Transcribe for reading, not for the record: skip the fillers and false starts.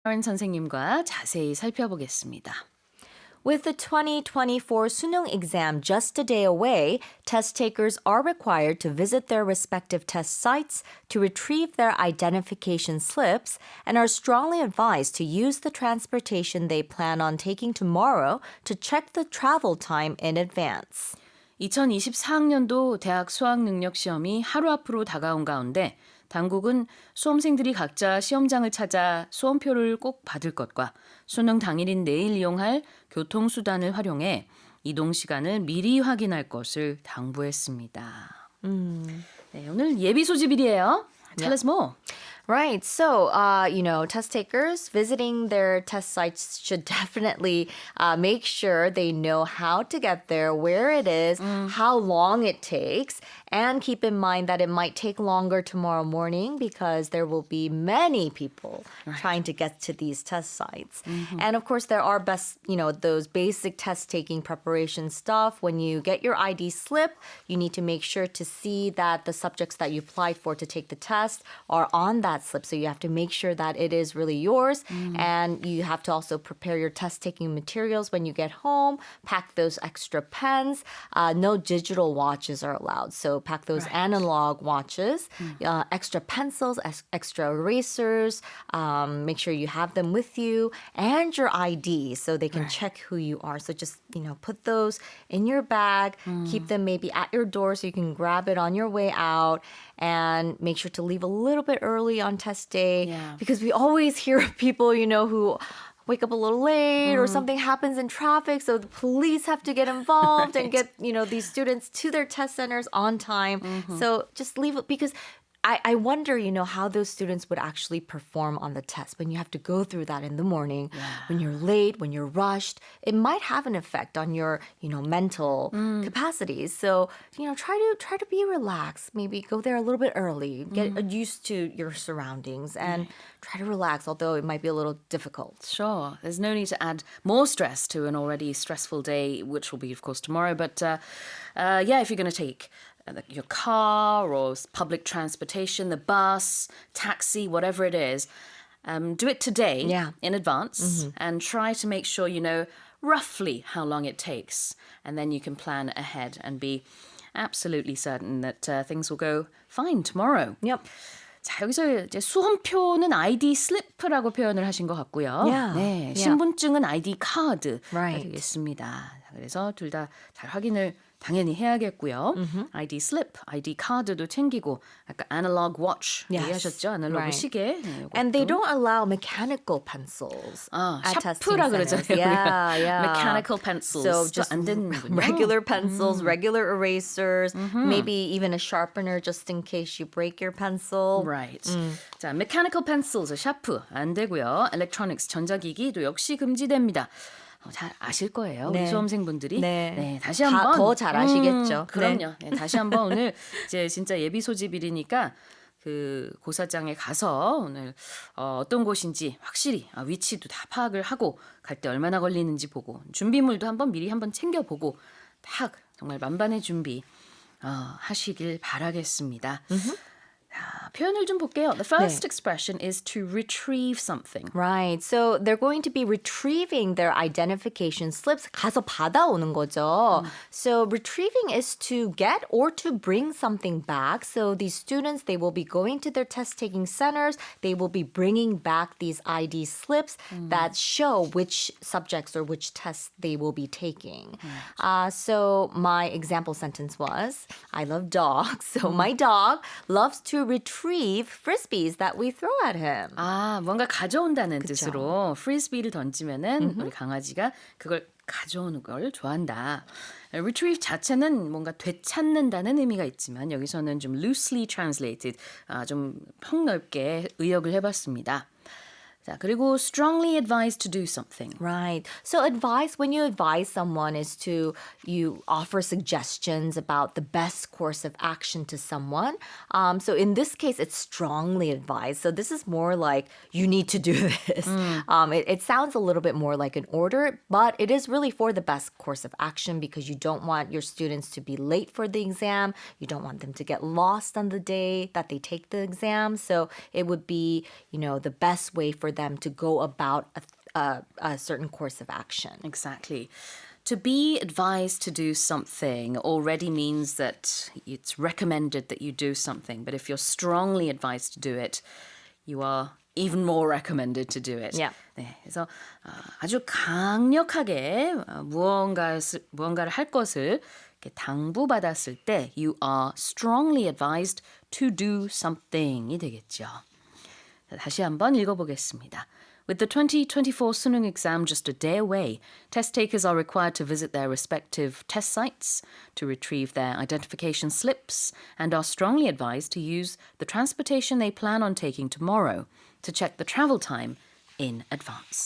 Karen 선생님과 자세히 살펴보겠습니다. With the 2024 suneung exam just a day away, test takers are required to visit their respective test sites to retrieve their identification slips and are strongly advised to use the transportation they plan on taking tomorrow to check the travel time in advance. 2024학년도 대학 수학능력시험이 하루 앞으로 다가온 가운데 당국은 수험생들이 각자 시험장을 찾아 수험표를 꼭 받을 것과 수능 당일인 내일 이용할 교통수단을 활용해 이동 시간을 미리 확인할 것을 당부했습니다. 네, 오늘 예비 소집일이에요. Tell us more. Right. So, test takers visiting their test sites should definitely make sure they know how to get there, where it is, how long it takes, and keep in mind that it might take longer tomorrow morning because there will be many people trying to get to these test sites. And of course, there are those basic test taking preparation stuff. When you get your ID slip, you need to make sure to see that the subjects that you applied for to take the test are on that slip. So you have to make sure that it is really yours. And you have to also prepare your test taking materials when you get home, pack those extra pens. No digital watches are allowed. So pack those analog watches, extra pencils, extra erasers. Make sure you have them with you and your ID so they can check who you are. So just, put those in your bag, keep them maybe at your door so you can grab it on your way out, and make sure to leave a little bit early on test day because we always hear of people, who wake up a little late or something happens in traffic, so the police have to get involved and get, these students to their test centers on time. So just leave it because I wonder, how those students would actually perform on the test when you have to go through that in the morning, when you're late, when you're rushed. It might have an effect on your, mental capacities. So, try to be relaxed. Maybe go there a little bit early. Get used to your surroundings and try to relax, although it might be a little difficult. Sure. There's no need to add more stress to an already stressful day, which will be, of course, tomorrow. But if you're going to take your car or public transportation, the bus, taxi, whatever it is, do it today in advance and try to make sure you know roughly how long it takes. And then you can plan ahead and be absolutely certain that things will go fine tomorrow. Yep. 자, 여기서 이제 수험표는 ID 슬리프라고 표현을 하신 것 같고요. 네, 신분증은 ID 카드가 되겠습니다. 자, 그래서 둘 다 잘 확인을 당연히 해야겠고요. ID 슬립, ID 카드도 챙기고 아까 analog watch 얘기하셨죠? 아날로그 시계. 네, And they don't allow mechanical pencils. 샤프라 그러잖아요. Mechanical pencils. So just 안 되는군요. regular pencils, regular erasers, maybe even a sharpener just in case you break your pencil. Right. 자, mechanical pencils, 샤프 안 되고요. electronics, 전자기기도 역시 금지됩니다. 잘 아실 거예요. 우리 수험생분들이. 네, 다시 한번 더 잘 아시겠죠. 그럼요. 네, 다시 한번 오늘 이제 진짜 예비 소집일이니까 그 고사장에 가서 오늘 어떤 곳인지 확실히 위치도 다 파악을 하고 갈 때 얼마나 걸리는지 보고 준비물도 한번 미리 한번 챙겨보고 딱 정말 만반의 준비 하시길 바라겠습니다. 표현을 좀 볼게요. The first expression is to retrieve something. Right. So they're going to be retrieving their identification slips. 가서 받아오는 거죠. So retrieving is to get or to bring something back. So these students, they will be going to their test-taking centers. They will be bringing back these ID slips that show which subjects or which tests they will be taking. So my example sentence was, I love dogs. So my dog loves to retrieve frisbees that we throw at him. 뭔가 가져온다는 뜻으로 frisbee를 던지면은 우리 강아지가 그걸 가져오는 걸 좋아한다. retrieve 자체는 뭔가 되찾는다는 의미가 있지만 여기서는 좀 loosely translated, 좀 폭넓게 의역을 해봤습니다. 자, 그리고 strongly advised to do something. Right. So advice, when you advise someone is you offer suggestions about the best course of action to someone. So in this case, it's strongly advised. So this is more like you need to do this. It sounds a little bit more like an order, but it is really for the best course of action because you don't want your students to be late for the exam. You don't want them to get lost on the day that they take the exam. So it would be, the best way for for them to go about a certain course of action. Exactly. To be advised to do something already means that it's recommended that you do something. But if you're strongly advised to do it, you are even more recommended to do it. Yeah. 네, 그래서 아주 강력하게 무언가를 할 것을 이렇게 당부받았을 때 you are strongly advised to do something이 되겠죠. 다시 한번 읽어보겠습니다. With the 2024 suneung exam just a day away, test takers are required to visit their respective test sites to retrieve their identification slips and are strongly advised to use the transportation they plan on taking tomorrow to check the travel time in advance.